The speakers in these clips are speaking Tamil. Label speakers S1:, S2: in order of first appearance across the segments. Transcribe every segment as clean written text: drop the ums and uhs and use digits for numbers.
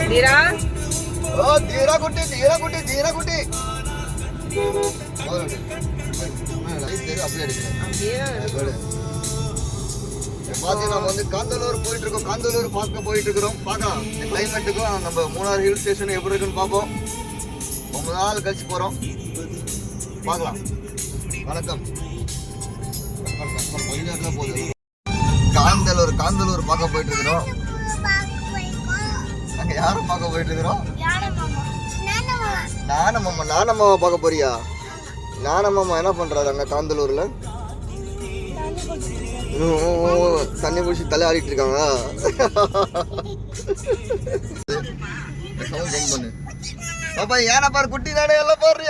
S1: தீரா
S2: ஓ தீரா குட்டி அப்படியே பாத்தீங்கன்னா நம்ம வந்து காந்தலூர் போயிட்டு இருக்கோம். காந்தலூர் பார்க்க போயிட்டு இருக்கிறோம். பார்க்கலாம் இந்த கிளைமேட்டுக்கும் நம்ம மூணார் ஹில் ஸ்டேஷன் எப்படி இருக்குன்னு பார்ப்போம். ரொம்ப நாள் கழிச்சு போறோம். பார்க்கலாம். வணக்கம். போகுது காந்தலூர் பார்க்க போயிட்டு இருக்கிறோம். அங்க யாரும் பார்க்க போயிட்டு இருக்கிறோம்? நானம்மாவை பார்க்க போறியா? நானம்மா என்ன பண்றாரு அங்க காந்தலூர்ல? தண்ணி குடிச்சு தலை ஆடிட்டு இருக்காங்க. பண்ணு பாப்பா, ஏன பாரு குட்டி நானே எல்லாம் பாரு.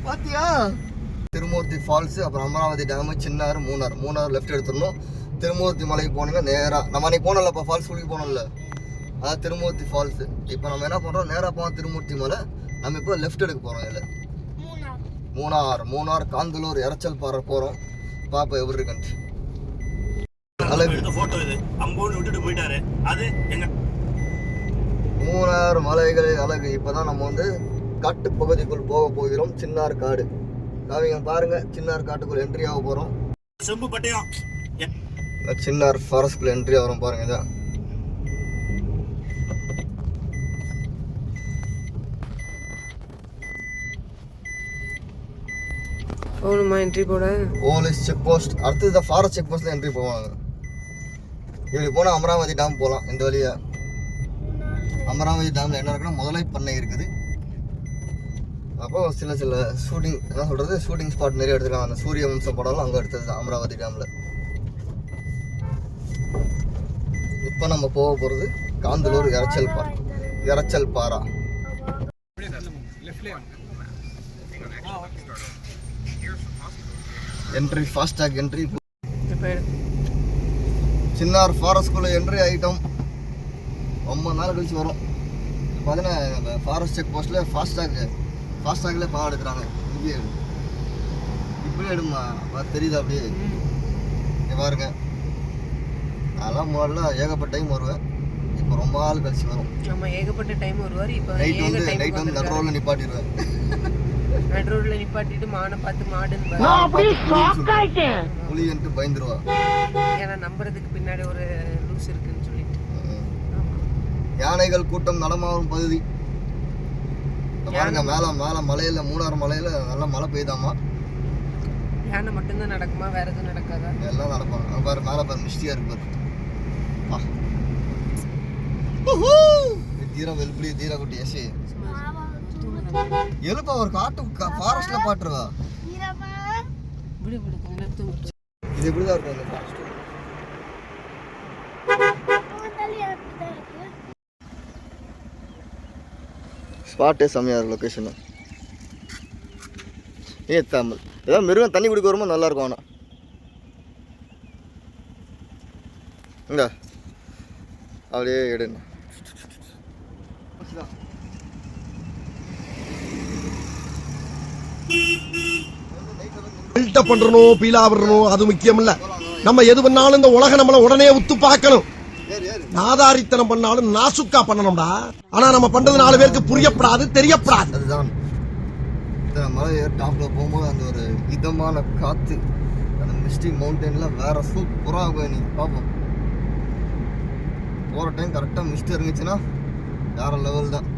S2: பாத்தியா திருமூர்த்தி ஃபால்ஸ், அப்புறம் அமராவதி டேம், சின்னாறு, மூணாறு லெஃப்ட் எடுத்துடணும். திருமூர்த்தி மலைக்கு போனீங்கன்னா நேராக நம்ம அன்னைக்கு போனோம்லப்பா ஃபால்ஸ் குளிக்க போனோம்ல, அதான் திருமூர்த்தி ஃபால்ஸ். இப்போ நம்ம என்ன பண்ணுறோம், நேராக போனால் திருமூர்த்தி மலை. நம்ம இப்போ லெஃப்ட் எடுக்க போகிறோம். இதில் மூணார் காந்தலூர் இறச்சல் பாறை போகிறோம். பாப்பா எப்படி இருக்குன்ட்டு. மூணார் மலைகளின் அழகு. இப்போதான் நம்ம வந்து காட்டு பகுதிக்குள் போக போகிறோம். சின்னார் காடு காவிங்க பாருங்க. சின்னார் காட்டுக்குள் என்ட்ரி ஆக போகிறோம். சின்னார் ஃபாரஸ்ட்குள்ள என்ட்ரி ஆகிறோம் பாருங்க. இதான்
S1: என்ட்ரி போட
S2: போலீஸ் செக் போஸ்ட். அடுத்தது ஃபாரஸ்ட் செக் போஸ்ட்ல என்ட்ரி போவாங்க. இப்படி போனால் அமராவதி டேம் போகலாம். இந்த வழியா அமராவதி டேம்ல என்ன இருக்குன்னா முதலை பண்ணை இருக்குது. அப்போ சில ஷூட்டிங் என்ன சொல்றது, ஷூட்டிங் ஸ்பாட் நிறைய எடுத்துருக்காங்க. அந்த சூரிய வம்சம் படம்லாம் அங்கே எடுத்தது அமராவதி டேம்ல. இப்போ நம்ம போக போகிறது Kanthalloor Irachal Para. Entry FASTag entry. Chinnar ஃபாரஸ்ட்குள்ளே என்ட்ரி ஆகிட்டோம். ரொம்ப நாள் கழிச்சு வரும். பார்த்தீங்கன்னா ஃபாரஸ்ட் செக் போஸ்ட்டில் ஃபாஸ்டாக்ல பாடம் எடுக்கிறாங்க. இங்கே இப்படியே எடுமா தெரியுது அப்படியே பாருங்க. அதெல்லாம் முதல்ல ஏகப்பட்ட டைம் வருவேன். இப்போ ரொம்ப நாள் கழிச்சு வரும்.
S1: ஏகப்பட்ட டைம் வருவார். இப்போ
S2: நைட் வந்து நடு ரோட்ல நிப்பாட்டிடுவேன்.
S1: நடு ரோட்ல நிப்பாட்டிட்டு மானை பார்த்து மாடுன்னு
S2: புலின்ட்டு பயந்துருவா.
S1: ஏன்னா நம்புறதுக்கு பின்னாடி ஒரு லூஸ் இருக்குன்னு சொல்லிட்டு.
S2: யானைகள் கூட்டம் நடமாடும் பகுதி பாருங்க. மேல மலையில மூணார் மலையில நல்லா மழை பெய்தாமா.
S1: யானை மட்டும்தான் நடக்குமா, வேற எதுவும் நடக்காதா? எல்லாம்
S2: நடப்பாங்க. பாரு மேல பாரு மிஸ்டியா இருக்கு பாரு. தீரா வெல்புடி தீரா குட்டி ஏசி எழுப்பா ஒரு காட்டு ஃபாரஸ்ட்ல பாட்டுருவா. இது இப்படிதான் இருக்கும் அந்த ஃபாரஸ்ட். ஸ்பாட்டே செம்மையா இருக்கு லொக்கேஷன். தமிழ் ஏதாவது மிருகம் தண்ணி குடிக்க வரும்போது நல்லா இருக்கும். ஆனால் இங்க அப்படியே எடுங்க.
S3: பண்றணும் பீலா விடணும் அது முக்கியம் இல்ல. நம்ம எது பண்ணாலும் இந்த உலகம் நம்மள உடனே உத்து பார்க்கணும். நாதாரித்தனம் பண்ணாலும் நாசுக்கா பண்ணணும்டா. ஆனா நம்ம பண்றது 4 பேருக்கு புரியப்படாது, தெரியப்படாது.
S2: அதுதான் மலை டாப்ல போகும்போது அந்த ஒரு இதமான காத்து, அந்த மிஸ்டி மவுண்டன்ல வேற சூப்பரா இருக்கும். நீங்க பார்ப்போம் போற டைம் கரெக்டா மிஸ்ட் இருந்துச்சுன்னா வேற லெவல் தான்.